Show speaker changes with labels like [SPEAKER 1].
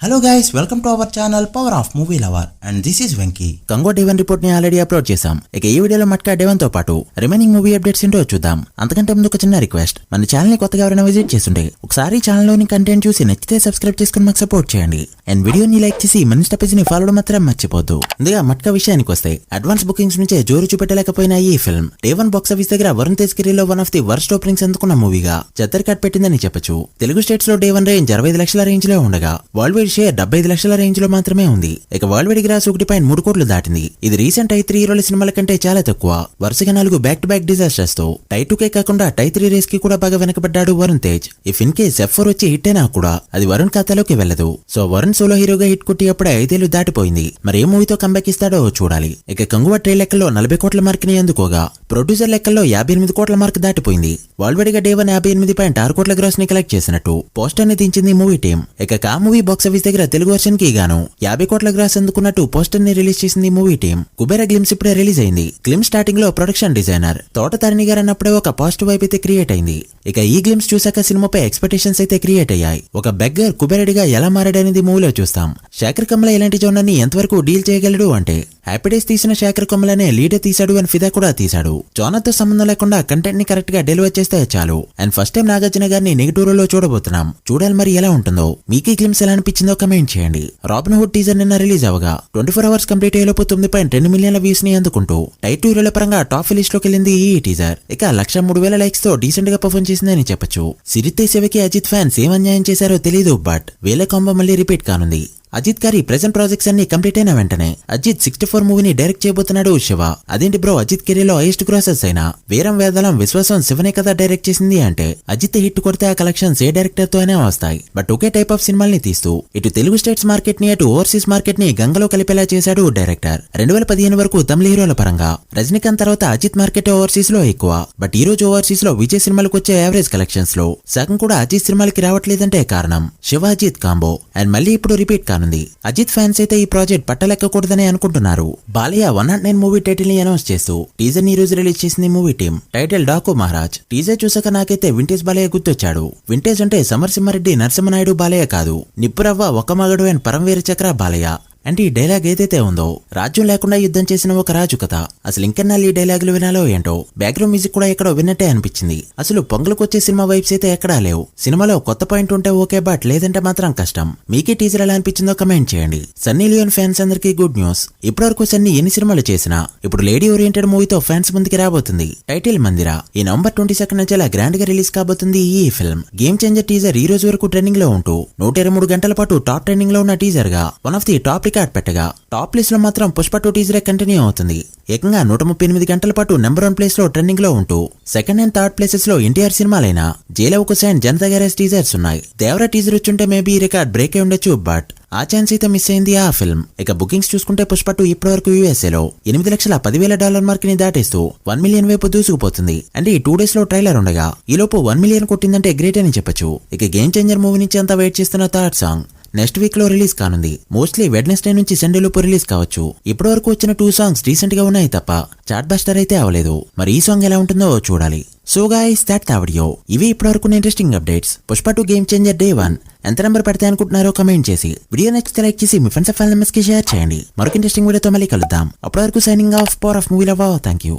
[SPEAKER 1] Hello guys, welcome to our channel power of movie lover and this is Venky.
[SPEAKER 2] Congo day 1 report ని already upload చేసాం. ఇక ఈ వీడియోలో matka day 1 తో పాటు రిమైనింగ్ మూవీ అప్డేట్స్ ఏంటో చూద్దాం. అంతకంటే ముందు ఒక చిన్న రిక్వెస్ట్, మన ఛానల్ ని కొత్తగా ఎవరైనా విజిట్ చేస్తుంటే ఒకసారి ఛానల్ లోని కంటెంట్ చూసి నచ్చితే సబ్స్క్రైబ్ చేసుకుని మాకు సపోర్ట్ చేయండి. అండ్ వీడియోని లైక్ చేసి మన ఇన్స్టా పేజ్ ని ఫాలో మాత్రం మర్చిపోద్దు. ముందుగా మట్కా విషయానికి వస్తే అడ్వాన్స్ బుకింగ్స్ నుంచే జోరు చూపెట్టలేకపోయిన ఈ ఫిల్మ్ డే 1 బాక్స్ ఆఫీస్ దగ్గర వరుణ్ తేజ్ కెరీర్ లో one of the worst openings అందుకున్న మూవీగా చెత్తర్ కట్ పెట్టిందని చెప్పొచ్చు. తెలుగు స్టేట్స్ లో డే 1 రేంజ్ 65 లక్షల రేంజ్ లో ఉండగా వరల్డ్ వైడ్ షేర్ 75 లక్షల రేంజ్ లో మాత్రమే ఉంది. ఇక వరల్డ్ వైడ్ గ్రాస్ 1.3 కోట్లు దాటింది. ఇది రీసెంట్ టై 3 హీరోల సినిమాల కంటే చాలా తక్కువ. వరుసగా 4 బ్యాక్ టు బ్యాక్ డిజాస్టర్స్ తో టై 2కే కాకుండా టై 3 రేస్ కి కూడా బాగా వెనకబడ్డాడు Varun Tej. If in case F4 వచ్చి హిట్ అయినా కూడా అది వరుణ్ ఖాతాలోకి వెళ్లదు. సో వరుణ్ సోలో హీరోగా హిట్ కొట్టి అప్పుడే 5 ఏళ్లు దాటిపోయింది. మరి ఏ మూవీతో కంబ్యాక్ ఇస్తాడో చూడాలి. ఇక కంగువా ట్రైల్ లెక్కల్లో 40 కోట్ల మార్క్ ని అందుకోగా ప్రొడ్యూసర్ లెక్కల్లో 58 కోట్ల మార్క్ దాటిపోయింది. వరల్డ్ వైడ్ గా డే 1 58.6 కోట్ల గ్రాస్ ని కలెక్ట్ చేసినట్టు పోస్టర్ ని దించింది మూవీ టీం. ఇక కా మూవీ బాక్స్ ఆఫీస్ దగ్గర తెలుగు వర్షన్ కి గాను 50 కోట్ల గ్రాస్ అందుకున్నట్టు పోస్టర్ ని రిలీజ్ చేసింది మూవీ టీం. కుబేరా గ్లిమ్స్ ఇప్పుడే రిలీజ్ అయింది. గ్లిమ్స్ స్టార్టింగ్ లో ప్రొడక్షన్ డిజైనర్ తోటతారిణి గారు అన్నప్పుడే ఒక పాజిటివ్ వైపు అయితే క్రియేట్ అయింది. ఇక ఈ గ్లిమ్స్ చూసాక సినిమాపై ఎక్స్పెక్టేషన్స్ అయితే క్రియేట్ అయ్యాయి. ఒక బెగ్గర్ కుబేరుడిగా ఎలా మారాడనేది మూవీలో చూస్తాం. శేఖర్ కమల ఇలాంటి జోనర్ ని ఎంతవరకు డీల్ చేయగలడు అంటే హ్యాపీ డేస్ తీసిన శేఖర్ కమలనే లీడర్ తీశాడు అని ఫిదా కూడా తీశాడు. జోనర్ తో సంబంధం లేకుండా కంటెంట్ ని కరెక్ట్ గా డెలివర్ చేస్తే చాలు. అండ్ ఫస్ట్ టైం నాగార్జున గారిని నెగిటివ్ రోల్ లో చూడబోతున్నాం. చూడాలి మరి ఎలా ఉంటుందో. మీకు ఈ గ్లిమ్స్ ఎలా అనిపించిందో కమెంట్ చేయండి. రాబిన్ హుడ్ టీజర్ నిన్న రిలీజ్ అవగా 24 అవర్స్ కంప్లీట్ అయ్యేలోపు 9.2 మిలియన్ల వ్యూస్ ని అందుకుంటూ టైర్ 2 హీరోల పరంగా టాప్ లిస్ట్ లోకి వెళ్ళింది ఈ టీజర్. ఇక 103,000 లైక్స్ తో డీసెంట్ గా పర్ఫార్మ్ చేసిందని చెప్పొచ్చు. సిరితే శివకి అజిత్ ఫ్యాన్స్ ఏం అన్యాయం చేశారో తెలీదు, బట్ వేల కాంబో మళ్ళీ రిపీట్ కానుంది. అజిత్ గారి ప్రెజెంట్ ప్రాజెక్ట్స్ అన్ని కంప్లీట్ అయిన వెంటనే అజిత్ 64 మూవీని డైరెక్ట్ చేయబోతున్నాడు శివ. అదేంటి బ్రో, అజిత్ కెరీర్ లో హైయెస్ట్ గ్రాసెస్ అయినా వీరం వేదలం విశ్వాసం శివనే కదా డైరెక్ట్ చేసింది అంటే అజిత్ హిట్ కొడితే ఆ కలెక్షన్స్ ఏ డైరెక్టర్ తో అయినా వస్తాయి. బట్ ఒకే టైప్ ఆఫ్ సినిమాల్ని తీస్తూ ఇటు తెలుగు స్టేట్స్ మార్కెట్ ని అటు ఓవర్సీస్ మార్కెట్ ని గంగలో కలిపేలా చేశాడు డైరెక్టర్. 2015 వరకు తమిళ హీరోల పరంగా రజనీకాంత్ తర్వాత అజిత్ మార్కెట్ ఓవర్సీస్ లో ఎక్కువ. బట్ ఈ రోజు ఓవర్సీస్ లో విజయ్ సినిమాలకు వచ్చే యావరేజ్ కలెక్షన్స్ లో సగం కూడా అజిత్ సినిమాలకి రావట్లేదంటే కారణం శివ అజిత్ కాంబో. అండ్ మళ్ళీ ఇప్పుడు రిపీట్ కానుంది. అజిత్ ఫ్యాన్స్ అయితే ఈ ప్రాజెక్ట్ పట్టలెక్కకూడదని అనుకుంటున్నారు. బాలయ్య 109 మూవీ టైటిల్ ని అనౌన్స్ చేస్తూ టీజర్ ని రోజు రిలీజ్ చేసింది movie team. Title Daaku Maharaj. Teaser చూసాక నాకైతే వింటేజ్ బాలయ్య గుర్తొచ్చాడు. వింటేజ్ అంటే సమరసింహారెడ్డి నరసింహనాయుడు బాలయ్య కాదు, నిప్పురవ్వ ఒక మగడు అండ్ పరమవీర చక్ర బాలయ్య. అంటే ఈ డైలాగ్ ఏదైతే ఉందో రాజ్యం లేకుండా యుద్ధం చేసిన ఒక రాజు కథ. అసలు ఇంకెన్నాళ్ళు ఈ డైలాగులు వినాలో ఏంటో. బ్యాక్గ్రౌండ్ మ్యూజిక్ కూడా ఎక్కడో విన్నట్టే అనిపించింది. అసలు పొంగలుకొచ్చే సినిమా వైబ్స్ అయితే ఎక్కడా లేవు. సినిమాలో కొత్త పాయింట్ ఉంటే ఓకే, బట్ లేదంటే మాత్రం కష్టం. మీకే టీజర్ ఎలా అనిపించిందో కమెంట్ చేయండి. సన్నీ లియోన్ ఫ్యాన్స్ అందరికీ గుడ్ న్యూస్. ఇప్పటివరకు సన్నీ ఎన్ని సినిమాలు చేసినా ఇప్పుడు లేడీ ఓరియంటెడ్ మూవీతో ఫ్యాన్స్ ముందుకి రాబోతుంది. టైటిల్ మందిరా. ఈ నవంబర్ 22 నుంచి అలా గ్రాండ్ గా రిలీజ్ కాబోతుంది ఈ ఫిల్మ్. గేమ్ చేంజర్ టీజర్ ఈ రోజు వరకు ట్రెండింగ్ లో ఉంటూ 123 గంటల పాటు టాప్ ట్రెండింగ్ లో ఉన్న టీజర్ గా one of the top record పెట్టగా టాప్ లిస్ట్ లో మాత్రం పుష్ప 2 టీజరే కంటిన్యూ అవుతుంది. ఏకంగా 138 గంటల పాటు నెంబర్ 1 ప్లేస్ లో ట్రెండింగ్ లో ఉంటూ సెకండ్ అండ్ థర్డ్ ప్లేసెస్ లో ఎన్టీఆర్ సినిమాలైన జైలవకుశ అండ్ జనతా గ్యారేజ్ టీజర్స్ ఉన్నాయి. దేవరా టీజర్ వచ్చుంటే మేబీ ఈ రికార్డ్ బ్రేక్ అయి ఉండొచ్చు, బట్ ఆ ఛాన్స్ అయితే మిస్ అయింది ఆ ఫిల్మ్. ఇక బుకింగ్స్ చూసుకుంటే పుష్ప 2 ఇప్పటి వరకు USA లో $8,10,000 మార్క్ ని దాటేస్తూ 1 మిలియన్ వైపు దూసుకుపోతుంది. అంటే ఈ 2 డేస్ లో ట్రైలర్ ఉండగా ఈ లోపు 1 మిలియన్ కొట్టిందంటే గ్రేట్ అని చెప్పొచ్చు. ఇక గేమ్ చేంజర్ మూవీ నుంచి అంతా వెయిట్ చేస్తున్న థర్డ్ సాంగ్ నెక్స్ట్ వీక్ లో రిలీజ్ కానుంది. మోస్ట్లీ వెడ్నెస్డే నుంచి సండే లోపు రిలీజ్ కావచ్చు. ఇప్పటి వరకు వచ్చిన 2 సాంగ్స్ డీసెంట్ గా ఉన్నాయి తప్ప చార్ట్ బస్టర్ అయితే అవ్వలేదు. మరి ఈ సాంగ్ ఎలా ఉంటుందో చూడాలి. So guys, that's the video. ఇవి ఇప్పటి వరకు interesting updates. Pushpa 2 game changer day 1 ఎంత నెంబర్ పెడితే అనుకుంటున్నారో కమెంట్ చేసి వీడియో నచ్చితే లైక్ చేసి మీ ఫ్రెండ్స్ అండ్ ఫ్యామిలీ మెంబర్స్ కి షేర్ చేయండి. మరొక ఇంట్రెస్టింగ్ వీడియోతో మళ్ళీ కలుద్దాం. అప్పటి వరకు signing off, power of movie lover. Thank you.